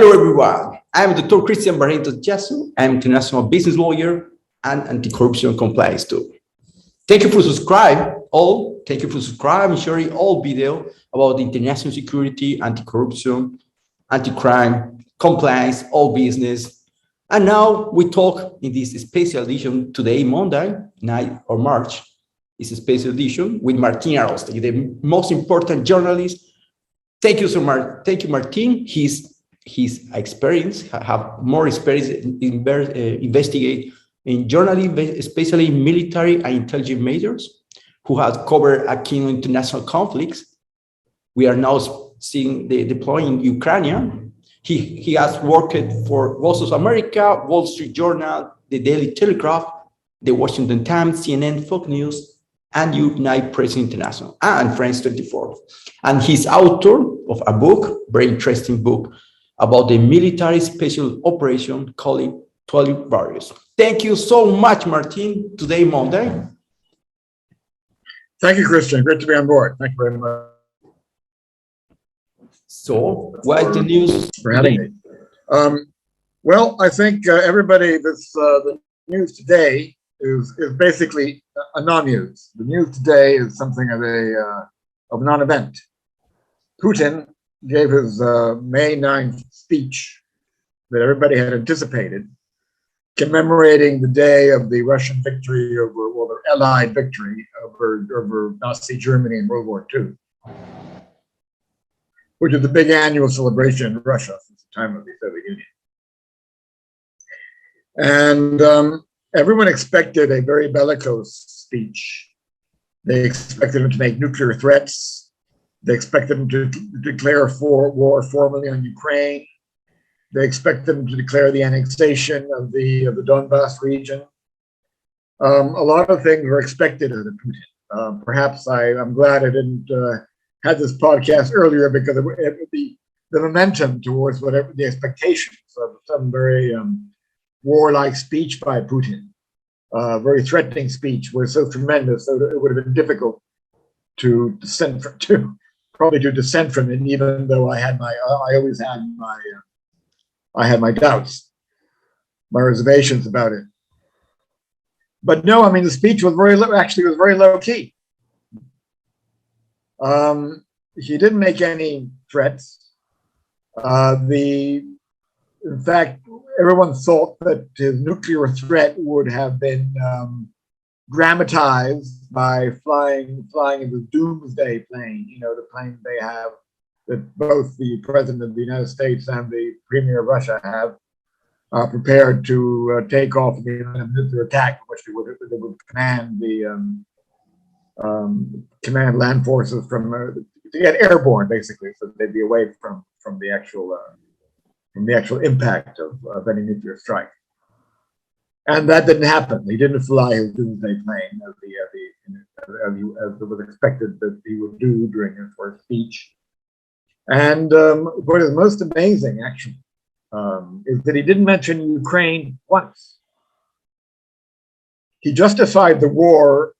Hello, everyone. I'm Dr. Christian Barrientos Ichaso. I'm international business lawyer and anti-corruption compliance too. Thank you for subscribing and sharing all video about international security, anti-corruption, anti-crime, compliance, all business. And now we talk in this special edition today, Monday, 9th of March. It's a special edition with Martin Arostegui, the most important journalist. Thank you so much. Thank you, Martin. His experience, have more experience in investigate in journalism, especially in military and intelligence matters, who has covered a key international conflicts. We are now seeing the deploying Ukraine. He has worked for Voice of America, Wall Street Journal, the Daily Telegraph, the Washington Times, CNN, Fox News, and United Press International, and France 24. And he's author of a book, very interesting book, about the military special operation called Twilight Warriors. Thank you so much, Martin, today, Monday. Thank you, Christian. Great to be on board. Thank you very much. So, what's the news for having me? Well, I think everybody, the news today is basically a non-news. The news today is something of a non-event. Putin gave his May 9th speech that everybody had anticipated, commemorating the day of the Russian victory over, well, the Allied victory over Nazi Germany in World War II, which is the big annual celebration in Russia since the time of the Soviet Union. And everyone expected a very bellicose speech. They expected him to make nuclear threats. They expected him to declare war formally on Ukraine. They expected him to declare the annexation of the Donbass region. A lot of things were expected of Putin. Perhaps I'm glad I didn't have this podcast earlier, because the momentum towards whatever the expectations of some very warlike speech by Putin, very threatening speech, was so tremendous, so it would have been difficult to dissent from it, even though I always had my doubts, my reservations about it. But no, I mean, the speech was very low key. He didn't make any threats. In fact, everyone thought that his nuclear threat would have been dramatized by flying in the Doomsday plane, the plane they have, that both the President of the United States and the Premier of Russia have, prepared to take off in the event of nuclear attack, which they would command command land forces from to get airborne, basically, so that they'd be away from the actual impact of any nuclear strike. And that didn't happen. He didn't fly his Doomsday plane as it was expected that he would do during his first speech. And what is most amazing, actually, is that he didn't mention Ukraine once. He justified the war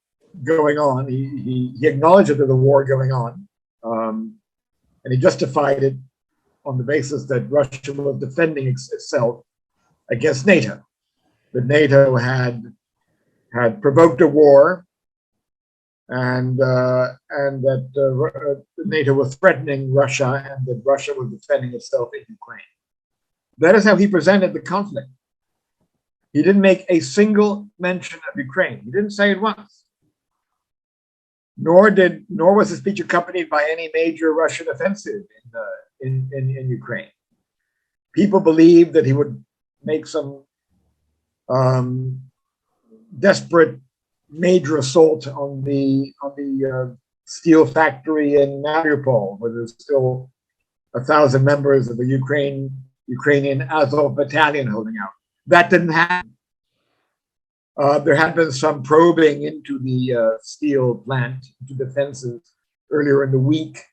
going on. He acknowledged that there's a war going on, and he justified it on the basis that Russia was defending itself against NATO. That NATO had provoked a war, and that NATO was threatening Russia, and that Russia was defending itself in Ukraine. That is how he presented the conflict. He didn't make a single mention of Ukraine. He didn't say it once. Nor was his speech accompanied by any major Russian offensive in Ukraine. People believed that he would make some desperate major assault on the steel factory in Mariupol, where there's still 1,000 members of the Ukrainian Azov battalion holding out. That didn't happen. There had been some probing into the steel plant, into defenses earlier in the week.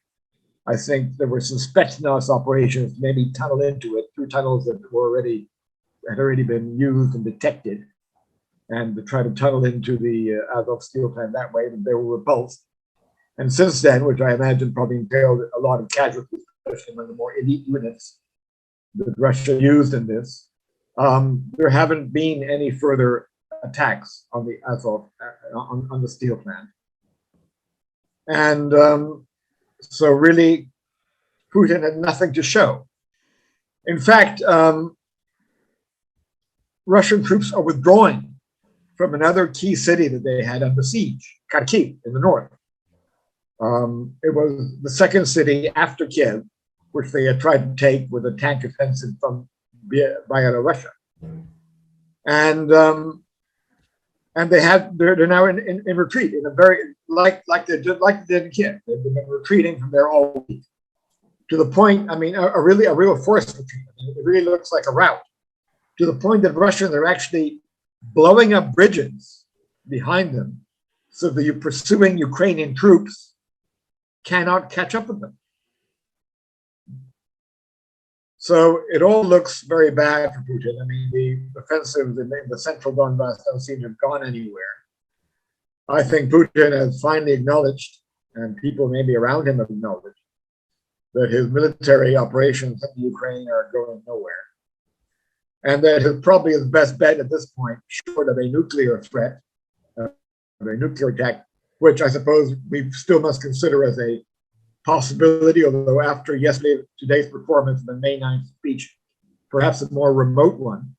I think there were some Spetsnaz operations, maybe tunnel into it through tunnels that had already been used and detected, and to try to tunnel into the Azov steel plant that way, but they were repulsed. And since then, which I imagine probably entailed a lot of casualties, especially among the more elite units, that Russia used in this, there haven't been any further attacks on the Azov on the steel plant, and so really, Putin had nothing to show. In fact, Russian troops are withdrawing from another key city that they had under siege, Kharkiv in the north. It was the second city after Kiev, which they had tried to take with a tank offensive from via Russia, and they're now in retreat in a very like they did in Kiev. They've been retreating from there all week, to the point. I mean, a real forced retreat. I mean, it really looks like a rout, to the point that Russians are actually blowing up bridges behind them, so the pursuing Ukrainian troops cannot catch up with them. So it all looks very bad for Putin. I mean, the offensives in the central Donbass don't seem to have gone anywhere. I think Putin has finally acknowledged, and people maybe around him have acknowledged, that his military operations in Ukraine are going nowhere. And that probably his best bet at this point, short of a nuclear threat, a nuclear attack, which I suppose we still must consider as a possibility, although after today's performance, the May 9th speech, perhaps a more remote one,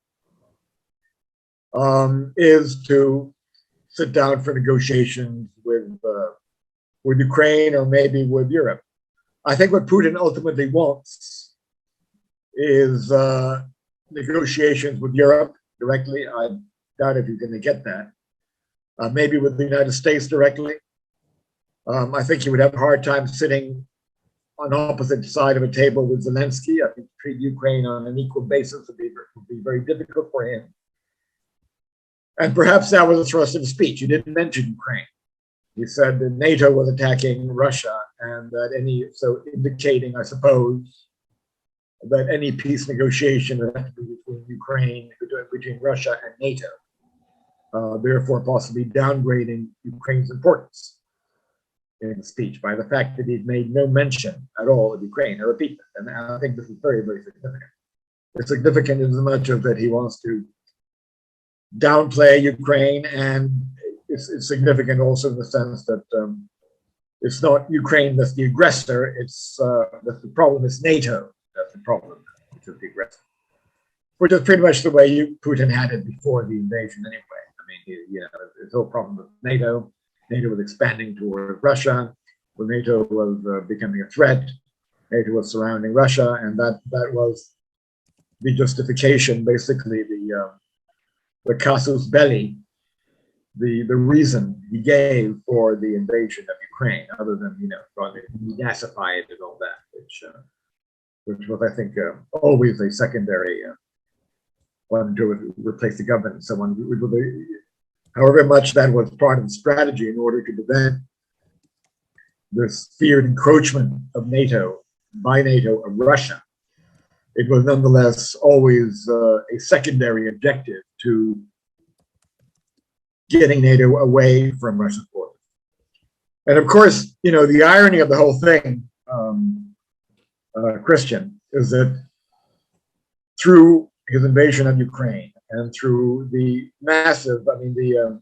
is to sit down for negotiations with Ukraine or maybe with Europe. I think what Putin ultimately wants is negotiations with Europe directly. I doubt if he's going to get that. Maybe with the United States directly. I think he would have a hard time sitting on opposite side of a table with Zelensky. I think to treat Ukraine on an equal basis would be very difficult for him. And perhaps that was the thrust of the speech. He didn't mention Ukraine. He said that NATO was attacking Russia, and that so indicating, I suppose, that any peace negotiation would have to be between Russia and NATO, therefore possibly downgrading Ukraine's importance in the speech by the fact that he'd made no mention at all of Ukraine. I repeat that, and I think this is very, very significant. It's significant in as much as that he wants to downplay Ukraine, and it's significant also in the sense that it's not Ukraine that's the aggressor, that's the problem, it's NATO that's the problem, which is the aggressor. Which is pretty much the way Putin had it before the invasion anyway. I mean, his whole problem with NATO was expanding toward Russia, when NATO was becoming a threat, NATO was surrounding Russia, and that was the justification, basically the casus belli, the reason he gave for the invasion of Ukraine, other than trying to denazify it and all that, which was, I think, always a secondary one to replace the government and so on. However much that was part of the strategy in order to prevent this feared encroachment of NATO by NATO of Russia, it was nonetheless always a secondary objective to getting NATO away from Russia's borders. And of course, the irony of the whole thing, Christian, is that through his invasion of Ukraine and through the massive, the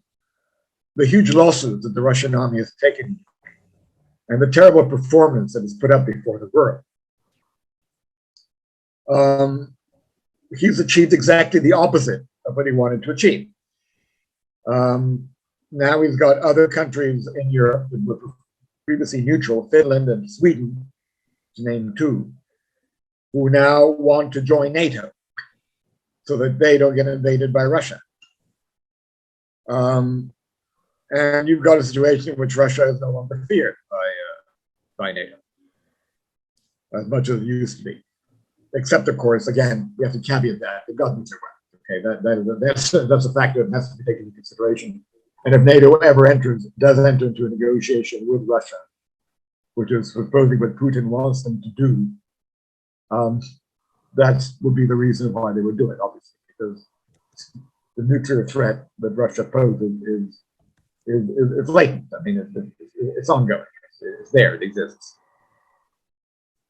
huge losses that the Russian army has taken, and the terrible performance that is put up before the world, he's achieved exactly the opposite of what he wanted to achieve. Now he's got other countries in Europe that were previously neutral, Finland and Sweden, to name two, who now want to join NATO so that they don't get invaded by Russia. And you've got a situation in which Russia is no longer feared by NATO, as much as it used to be. Except, of course, again, we have to caveat that the governments are well. Okay, that's a factor that has to be taken into consideration. And if NATO ever does enter into a negotiation with Russia, which is supposedly what Putin wants them to do, that would be the reason why they would do it, obviously, because the nuclear threat that Russia poses is latent. I mean, it's ongoing. It's there. It exists.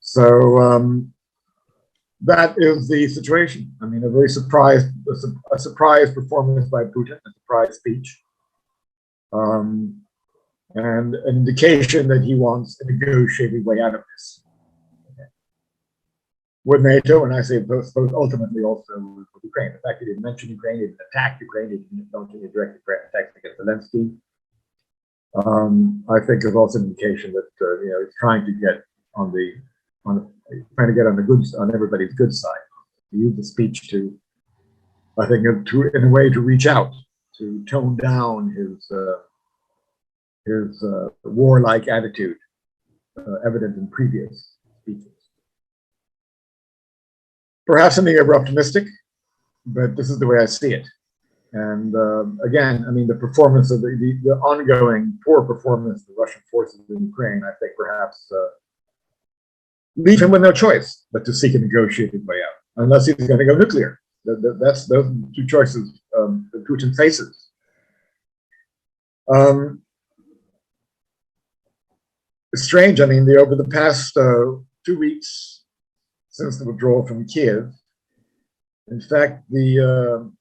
So that is the situation. I mean, a surprise performance by Putin, a surprise speech, and an indication that he wants a negotiated way out of this. With NATO, and I say both ultimately also with Ukraine. The fact he didn't mention Ukraine, he didn't attack Ukraine, he didn't launch any direct attacks against Zelensky, I think is also an indication that he's trying to get on everybody's good side. He used the speech to, I think, in a way to reach out, to tone down his warlike attitude evident in previous speeches. Perhaps I'm over optimistic, but this is the way I see it. And again, I mean, the performance of the ongoing poor performance of the Russian forces in Ukraine, I think perhaps leave him with no choice but to seek a negotiated way out, unless he's going to go nuclear. That's those two choices that Putin faces. It's strange. I mean, over the past 2 weeks since the withdrawal from Kiev, in fact, the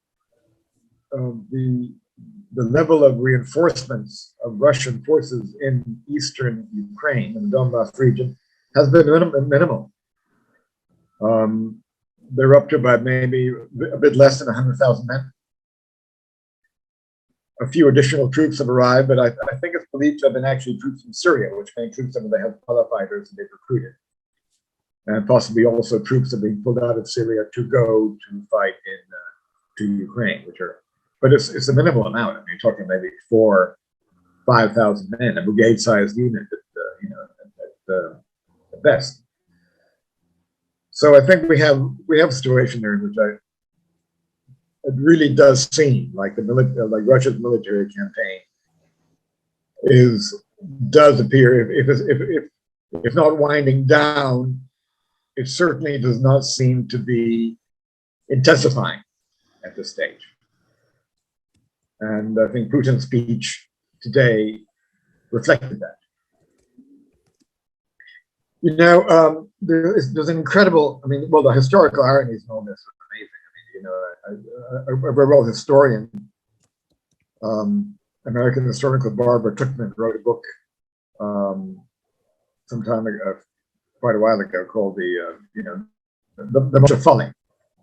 level of reinforcements of Russian forces in eastern Ukraine, in the Donbass region, has been minimal. They're up to about maybe a bit less than 100,000 men. A few additional troops have arrived, but I think it's believed to have been actually troops from Syria, which may include some of the Hezbollah fighters that they've recruited. And possibly also troops are being pulled out of Syria to go to fight to Ukraine, but it's a minimal amount. I mean, you're talking maybe 4,000-5,000 men, a brigade-sized unit at best. So I think we have a situation there in which it really does seem like Russia's military campaign does appear, if not winding down, it certainly does not seem to be intensifying at this stage. And I think Putin's speech today reflected that. There's an incredible, the historical ironies in all this are amazing. A real historian, American historian called Barbara Tuchman, wrote a book some time ago, quite a while ago, called the March of Folly,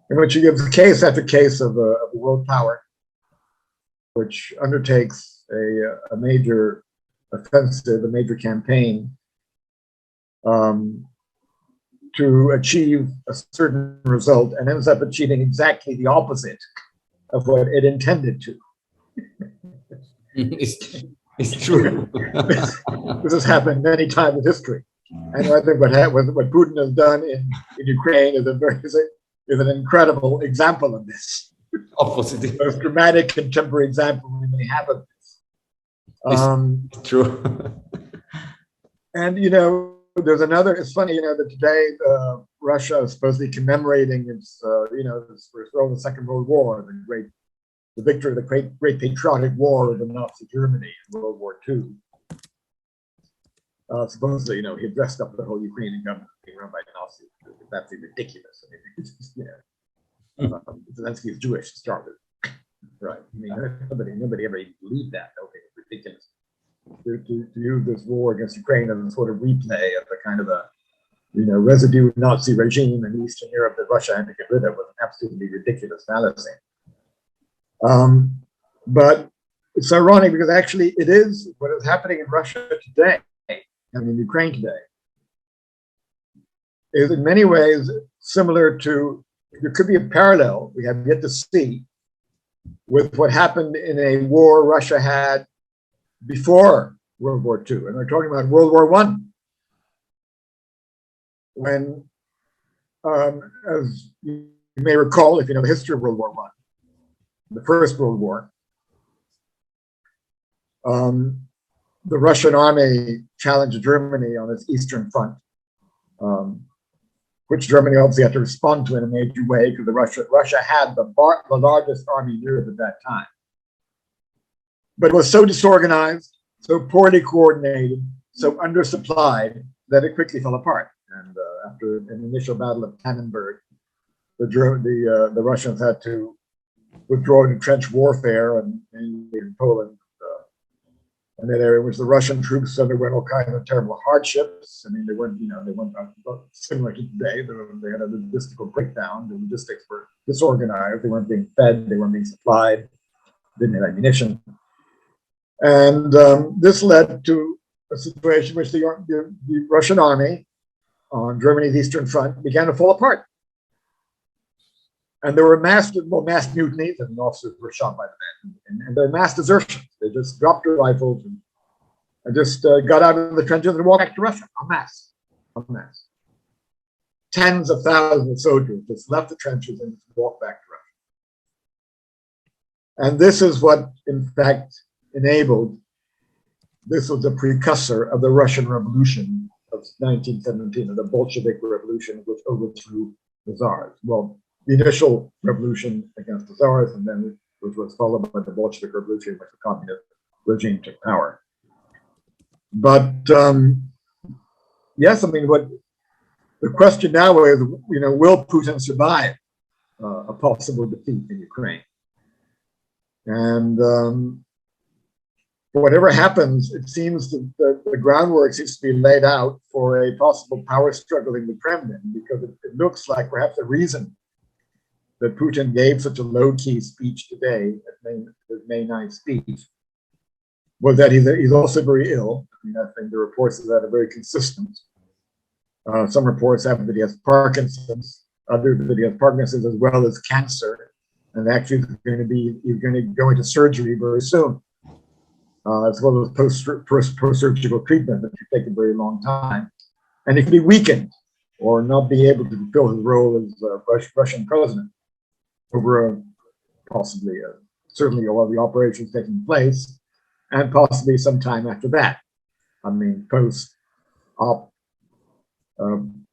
in which he gives case after case of a world power which undertakes a major offensive, a major campaign to achieve a certain result, and ends up achieving exactly the opposite of what it intended to. It's true. This has happened many times in history. And I think what Putin has done in Ukraine is an incredible example of this. Opposite. The most dramatic contemporary example we may have of this. It's true. And there's another. It's funny, that today Russia is supposedly commemorating its, the Second World War, the victory of the great patriotic war of the Nazi Germany in World War II. Supposedly, he dressed up the whole Ukrainian government being run by Nazis. It's absolutely ridiculous. Zelensky is Jewish to start with, right? Nobody ever even believed that. Okay, it's ridiculous. To use this war against Ukraine as a sort of replay of the kind of a residue Nazi regime in Eastern Europe that Russia had to get rid of was an absolutely ridiculous fallacy. But it's ironic because actually it is what is happening in Russia today, in Ukraine today, is in many ways similar to, there could be a parallel we have yet to see with what happened in a war Russia had before World War II. And we're talking about World War I, when, as you may recall, if you know the history of World War I, the First World War, the Russian army challenged Germany on its eastern front, which Germany obviously had to respond to in a major way because Russia had the largest army in Europe at that time. But it was so disorganized, so poorly coordinated, so undersupplied that it quickly fell apart. And after an initial battle of Tannenberg, the Russians had to withdraw to trench warfare in Poland, in that area, which the Russian troops underwent all kinds of terrible hardships. I mean, they weren't similar to today. They had a logistical breakdown. The logistics were disorganized. They weren't being fed. They weren't being supplied. Didn't have ammunition. And this led to a situation in which the Russian army on Germany's Eastern Front began to fall apart. And there were mass mutinies, and officers were shot by the men. And there were mass desertions. They just dropped their rifles and just got out of the trenches and walked back to Russia, en masse. Tens of thousands of soldiers just left the trenches and walked back to Russia. And this is what, in fact, this was the precursor of the Russian Revolution of 1917, or the Bolshevik Revolution, which overthrew the Tsars. Well, the initial revolution against the Tsars, and then which was followed by the Bolshevik Revolution, which the communist regime took power. But yes, I mean, what the question now is, will Putin survive a possible defeat in Ukraine? And whatever happens, it seems that the groundwork seems to be laid out for a possible power struggle in the Kremlin, because it looks like perhaps the reason that Putin gave such a low-key speech today, his May 9th speech, was that he's also very ill. I mean, I think the reports of that are very consistent. Some reports have that he has Parkinson's, others that he has Parkinson's as well as cancer, and actually he's going to go into surgery very soon, as well as post-surgical treatment that should take a very long time, and he could be weakened or not be able to fulfill his role as Russian president over certainly all the operations taking place, and possibly some time after that. I mean,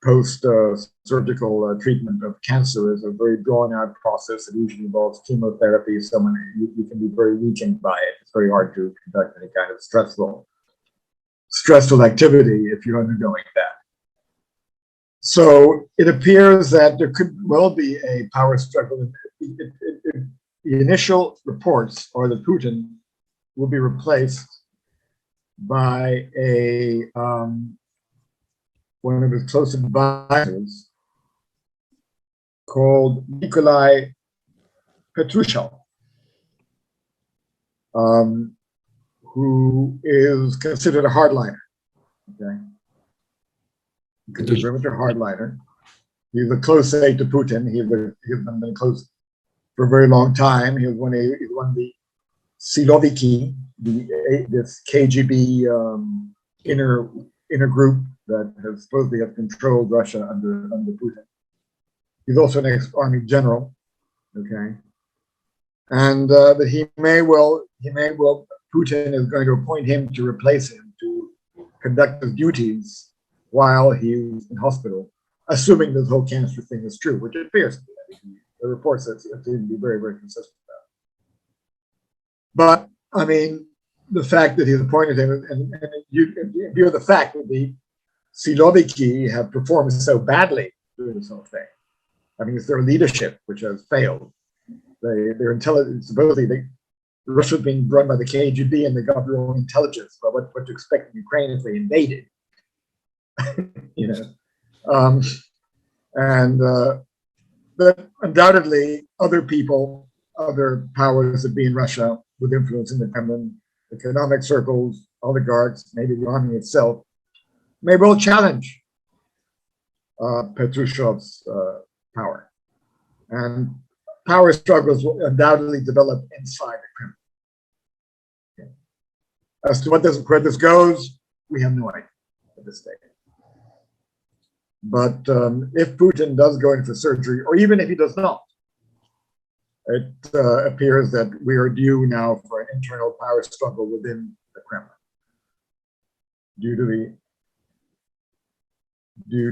post-surgical treatment of cancer is a very drawn-out process. It usually involves chemotherapy. You can be very weakened by it. It's very hard to conduct any kind of stressful activity if you're undergoing that. So it appears that there could well be a power struggle. The initial reports are that Putin will be replaced by one of his close advisors called Nikolai Petrushov, who is considered a hardliner. Okay, very much a hardliner. He's a close aide to Putin. He's been close for a very long time. He's one of the Siloviki, this KGB inner group that has supposedly have controlled Russia under Putin. He's also an ex-army general, okay, and that he may well Putin is going to appoint him to replace him to conduct his duties while he's in hospital, assuming this whole cancer thing is true, which it appears to be. The reports that seem to be very, very consistent about. But I mean, the fact that he's appointed him, and in view of the fact that the Siloviki have performed so badly during this whole thing. I mean, it's their leadership which has failed. Their intelligence, supposedly, Russia's being run by the KGB, and they got their own intelligence about what to expect in Ukraine if they invaded. But undoubtedly, other people, other powers that be in Russia with influence in the Kremlin, economic circles, oligarchs, maybe the army itself, may well challenge Petrushov's power. And power struggles will undoubtedly develop inside the Kremlin. Okay. As to where this goes, we have no idea at this stage. But if Putin does go in for surgery, or even if he does not, it appears that we are due now for an internal power struggle within the Kremlin due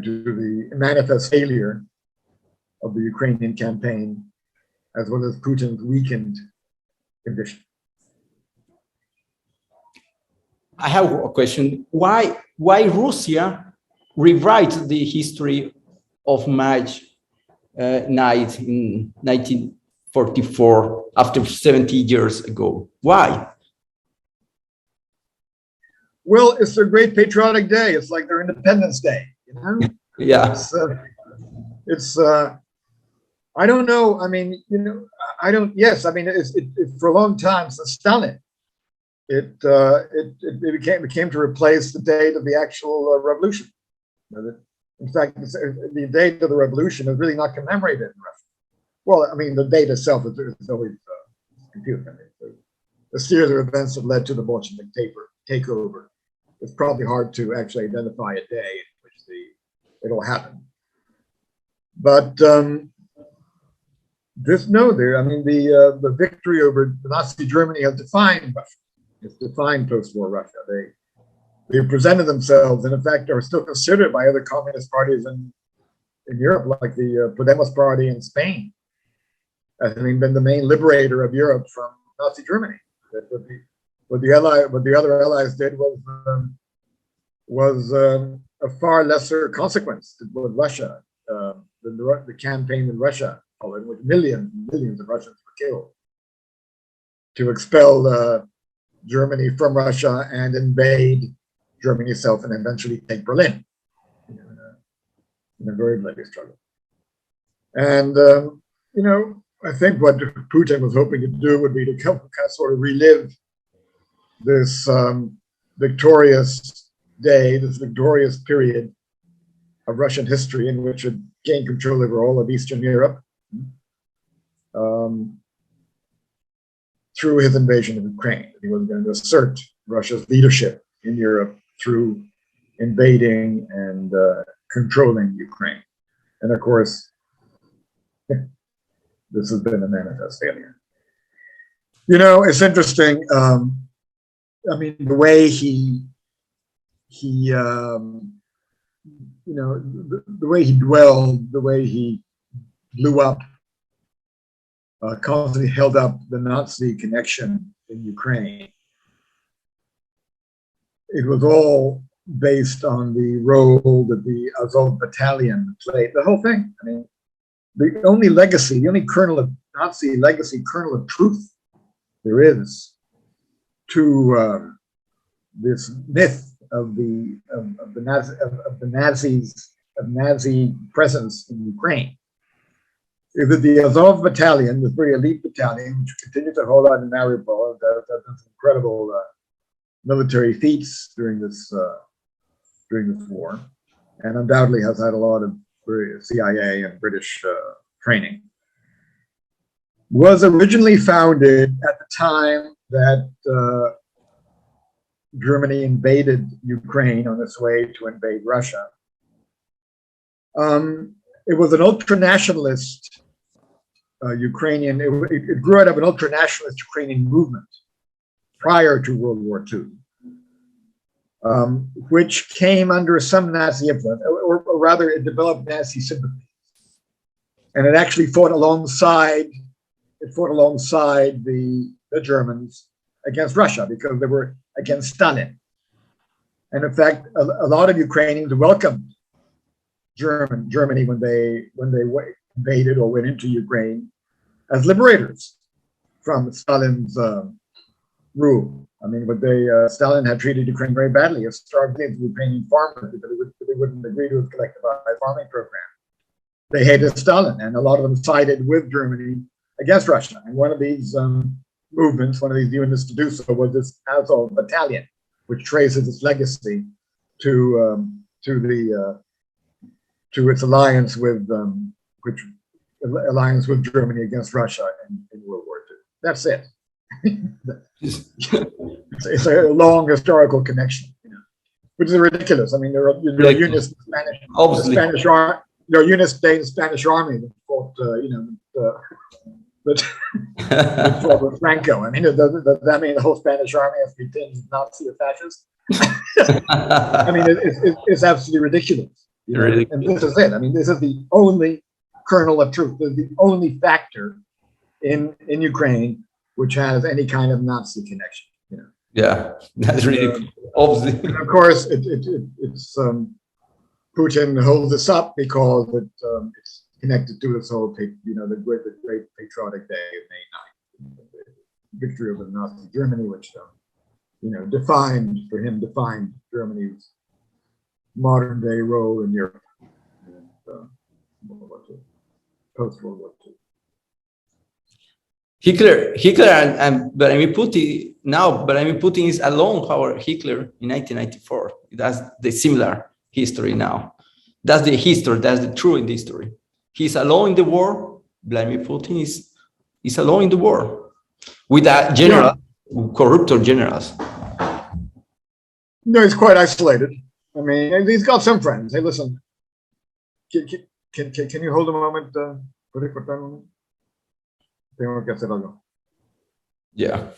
to the manifest failure of the Ukrainian campaign, as well as Putin's weakened condition. I have a question. Why Russia rewrite the history of March night in 1944 after 70 years ago. Why? Well, it's their great patriotic day. It's like their Independence Day, you know? Yeah. I don't know. I mean, you know, I don't. Yes, I mean, it for a long time since Stalin, it became to replace the date of the actual revolution. In fact, the date of the revolution is really not commemorated in Russia. Well, I mean, the date itself is always confusing. I mean, the series of events that led to the Bolshevik takeover. It's probably hard to actually identify a day in which it'll happen. But the victory over Nazi Germany has defined Russia. It's defined post-war Russia. They presented themselves, and in fact are still considered by other communist parties in Europe, like the Podemos party in Spain, as having been the main liberator of Europe from Nazi Germany. What the other allies did was a far lesser consequence with Russia than the campaign in Russia, in which millions of Russians were killed to expel Germany from Russia and invade Germany itself and eventually take Berlin in a very bloody struggle. And you know, I think what Putin was hoping to do would be to kind of sort of relive this victorious day, this victorious period of Russian history in which it gained control over all of Eastern Europe through his invasion of Ukraine. He was going to assert Russia's leadership in Europe through invading and controlling Ukraine. And of course, this has been a manifest failure. You know, it's interesting. I mean, the way he you know, the way he dwelled, the way he blew up, constantly held up the Nazi connection in Ukraine. It was all based on the role that the Azov battalion played. The whole thing. I mean, the only legacy, the only kernel of Nazi legacy, kernel of truth there is to this myth of the Nazi presence in Ukraine is that the Azov battalion, this very elite battalion, which continued to hold on in Mariupol, does incredible military feats during this war, and undoubtedly has had a lot of CIA and British training, was originally founded at the time that Germany invaded Ukraine on its way to invade Russia. It was an ultra-nationalist Ukrainian, it grew out of an ultra-nationalist Ukrainian movement prior to World War II, which came under some Nazi influence, or rather it developed Nazi sympathy. And it actually fought alongside the Germans against Russia because they were against Stalin. And in fact, a lot of Ukrainians welcomed Germany when they invaded or went into Ukraine as liberators from Stalin's rule. I mean, Stalin had treated Ukraine very badly. It starved the Ukrainian farmers because they wouldn't agree to his collectivized farming program. They hated Stalin, and a lot of them sided with Germany against Russia. And one of these movements, one of these units to do so, was this Azov battalion, which traces its legacy to its alliance with Germany against Russia in World War II. That's it. It's a long historical connection, you know, which is ridiculous. I mean, there are units in there are units today in the Spanish army that fought, that fought with Franco. I mean, does that mean the whole Spanish army has to be tinged Nazi or fascist? I mean, it's absolutely ridiculous. You know? And this is it. I mean, this is the only kernel of truth. This is the only factor in Ukraine which has any kind of Nazi connection. You know? Yeah, that's really obviously. And of course, it's Putin holds this up because connected to this whole, the great patriotic day of May 9th, the victory over Nazi Germany, which, defined Germany's modern day role in Europe and World War II, post World War II. Hitler and Vladimir Putin now. Vladimir Putin is alone. Our Hitler in 1994. That's the similar history now. That's the history. That's the true in the history. He's alone in the war. Vladimir Putin is alone in the war with a general, corrupt generals. No, he's quite isolated. I mean, he's got some friends. Hey, listen, can you hold a moment? Tengo que hacer algo. Yeah.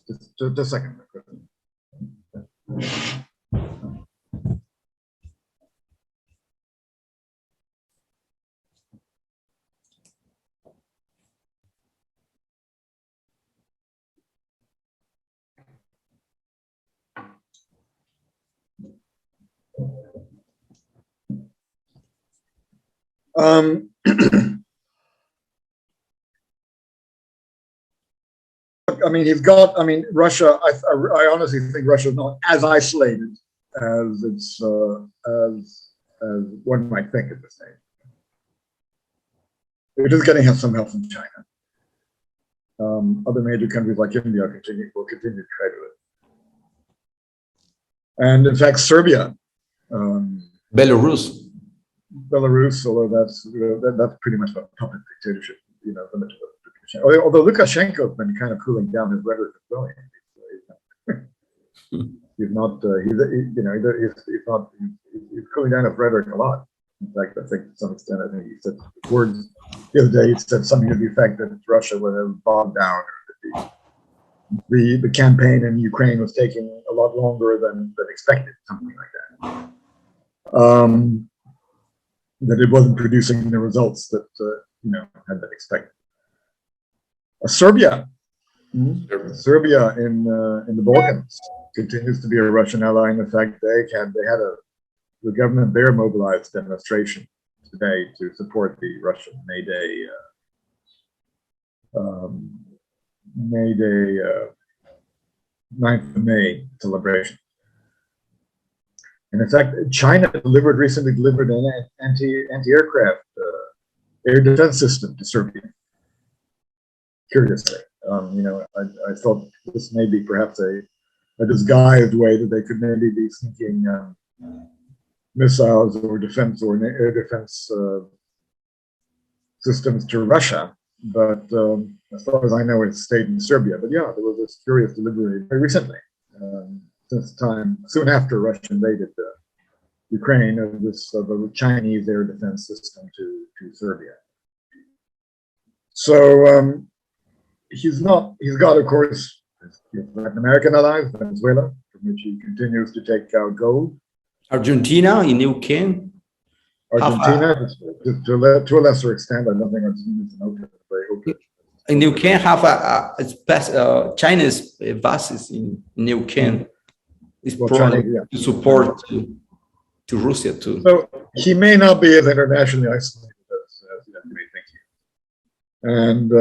Just a second. Russia, I honestly think Russia is not as isolated as as one might think at this stage. It is getting some help from China. Other major countries like India will continue to trade with it. And in fact, Serbia, Belarus, although that's pretty much a puppet dictatorship, limited. Although Lukashenko has been kind of cooling down his rhetoric as well. He's cooling down his rhetoric a lot. In fact, I think to some extent, I think he said words the other day. He said something to the effect that Russia would have bogged down, or that the campaign in Ukraine was taking a lot longer than expected, something like that. That it wasn't producing the results that had been expected. Serbia in the Balkans continues to be a Russian ally. In fact, the government there mobilized demonstration today to support the Russian May Day 9th of May celebration. And in fact, China recently delivered an anti-aircraft air defense system to Serbia. Curiously, I thought this may be perhaps a disguised way that they could maybe be sneaking missiles or air defense systems to Russia. But as far as I know, it stayed in Serbia. But yeah, there was this curious delivery very recently, soon after Russia invaded Ukraine, of a Chinese air defense system to Serbia. So he's got, of course, Latin American allies, Venezuela, from which he continues to take out gold. Argentina in Neuquén. Argentina, to a lesser extent, I don't think Argentina is very open. In Neuquén, have China's bases in Neuquén. It's probably to support to Russia too. So he may not be as internationally isolated as you may think. And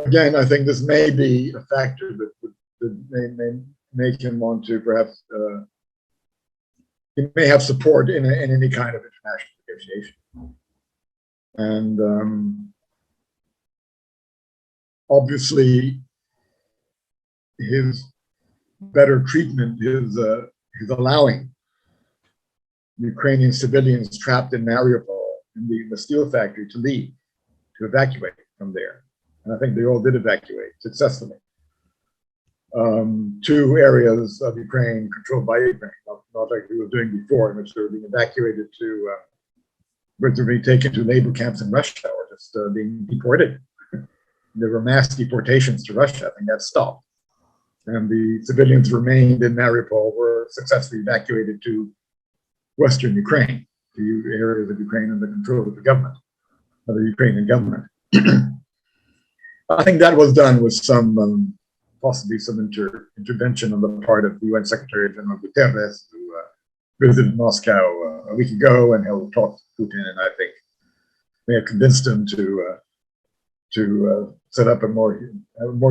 again, I think this may be a factor that may make him want to perhaps. He may have support in any kind of international negotiation. And obviously, his better treatment is allowing Ukrainian civilians trapped in Mariupol, in the steel factory, to leave, to evacuate from there. And I think they all did evacuate successfully. Two areas of Ukraine controlled by Ukraine, not like we were doing before, in which they were being evacuated to be taken to labor camps in Russia or just being deported. There were mass deportations to Russia. I think that stopped. And the civilians remained in Mariupol, were successfully evacuated to Western Ukraine, to areas of Ukraine under control of the government, of the Ukrainian government. I think that was done with some possibly some intervention on the part of the UN Secretary General Guterres, who visited Moscow a week ago, and he'll talk to Putin, and I think may have convinced him to set up a more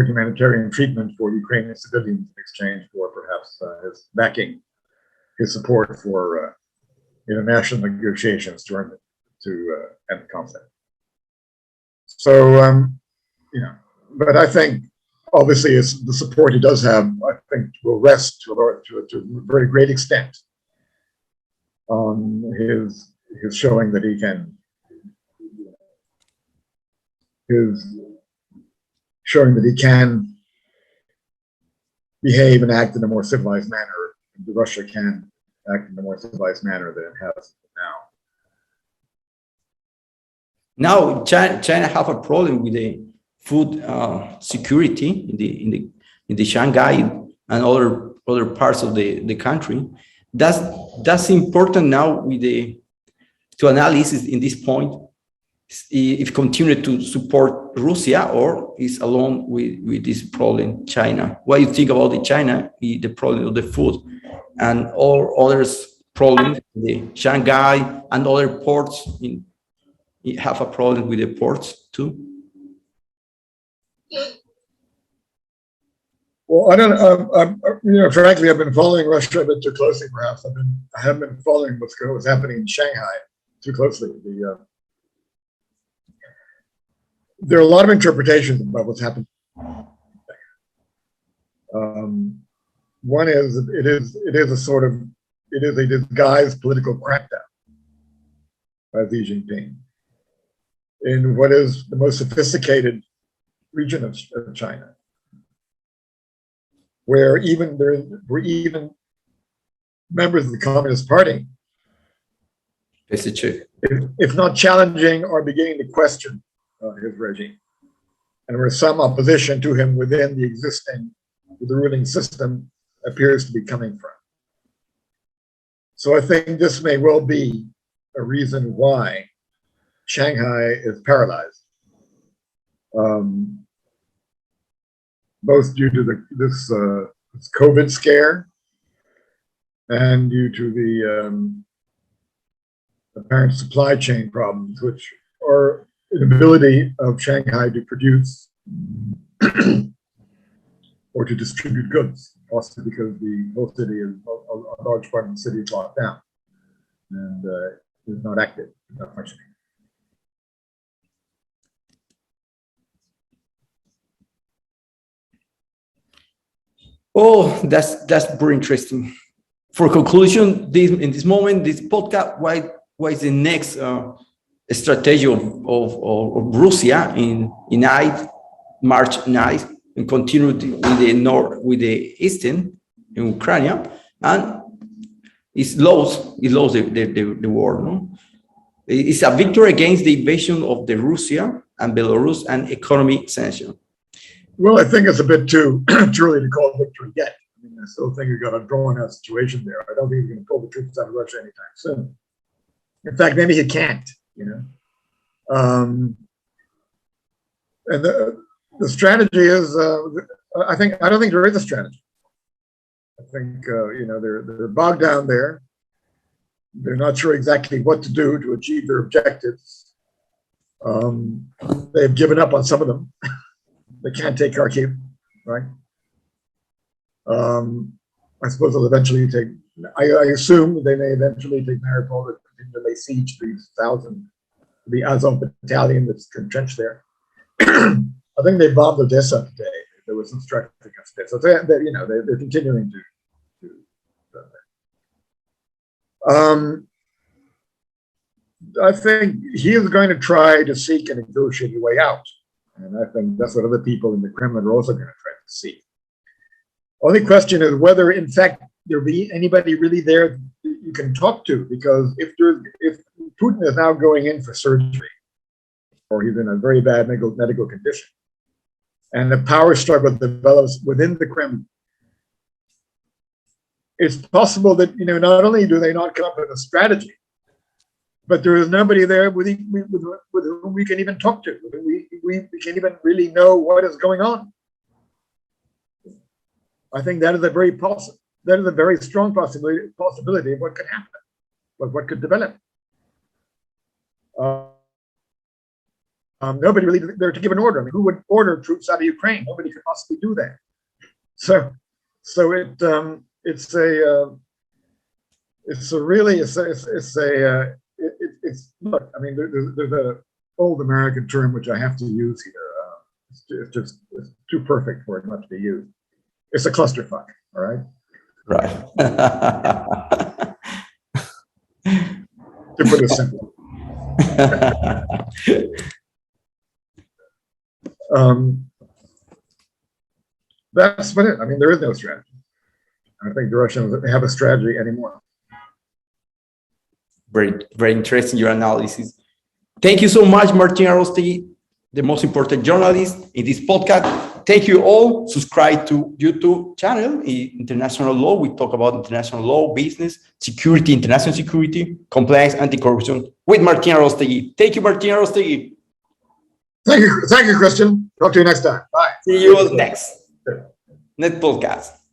humanitarian treatment for Ukrainian civilians in exchange for perhaps his backing, his support for international negotiations to end the conflict. So, but I think obviously it's the support he does have, I think, will rest to a very great extent on his showing that he can, behave and act in a more civilized manner. Russia can act in a more civilized manner than it has now. Now, China have a problem with the food security in the Shanghai and other parts of the country. That's important now to analyze in this point if continue to support Russia or is alone with this problem China. What do you think about China, the problem of the food and all others problems, the Shanghai and other ports have a problem with the ports too? Well, I don't. Frankly, I've been following Russia a bit too closely. Perhaps I haven't been following what's happening in Shanghai too closely. There are a lot of interpretations about what's happening. One is it is a disguised political crackdown by Xi Jinping in what is the most sophisticated region of China, where even members of the Communist Party, if not challenging, are beginning to question his regime, and where some opposition to him within the ruling system appears to be coming from. So I think this may well be a reason why Shanghai is paralyzed, both due to this COVID scare and due to the apparent supply chain problems, which are inability of Shanghai to produce or to distribute goods, possibly because the whole city is a large part of the city is locked down and is not active, not functioning. Oh, that's very interesting. For conclusion, in this moment, this podcast, why is the next strategy of Russia in March 9th and continue with the eastern in Ukraine, and it's lost the war. No? It's a victory against the invasion of the Russia and Belarus and economic sanction. Well, I think it's a bit too early to call victory yet. I mean, I still think you've got a drawn-out situation there. I don't think he's going to pull the troops out of Russia anytime soon. In fact, maybe he can't. And the strategy is, I don't think there is a strategy. I think they're bogged down there. They're not sure exactly what to do to achieve their objectives. They've given up on some of them. They can't take Kharkiv, right? I suppose they'll eventually take. I assume they may eventually take Mariupol to continue to lay siege to the Azov battalion that's entrenched there. I think they bombed Odessa today. There was some strike against it, so they're continuing to. I think he is going to try to seek a negotiated way out. And I think that's what other people in the Kremlin are also going to try to see. Only question is whether, in fact, there'll be anybody really there you can talk to, because if Putin is now going in for surgery, or he's in a very bad medical condition, and the power struggle develops within the Kremlin, it's possible that not only do they not come up with a strategy, but there is nobody there with whom we can even talk to. We can't even really know what is going on. I think that is a very strong possibility of what could happen, of what could develop. Nobody really there to give an order. I mean, who would order troops out of Ukraine? Nobody could possibly do that. So look. I mean, there's a old American term which I have to use here. It's too perfect for it not to be used. It's a clusterfuck. All right. Right. To put it simply. That's about it. I mean, there is no strategy. I don't think the Russians have a strategy anymore. Very, very interesting, your analysis. Thank you so much, Martin Arostegui, the most important journalist in this podcast. Thank you all. Subscribe to YouTube channel, International Law. We talk about international law, business, security, international security, compliance, anti-corruption with Martin Arostegui. Thank you, Martin Arostegui. Thank you, Christian. Talk to you next time. Bye. See you next podcast.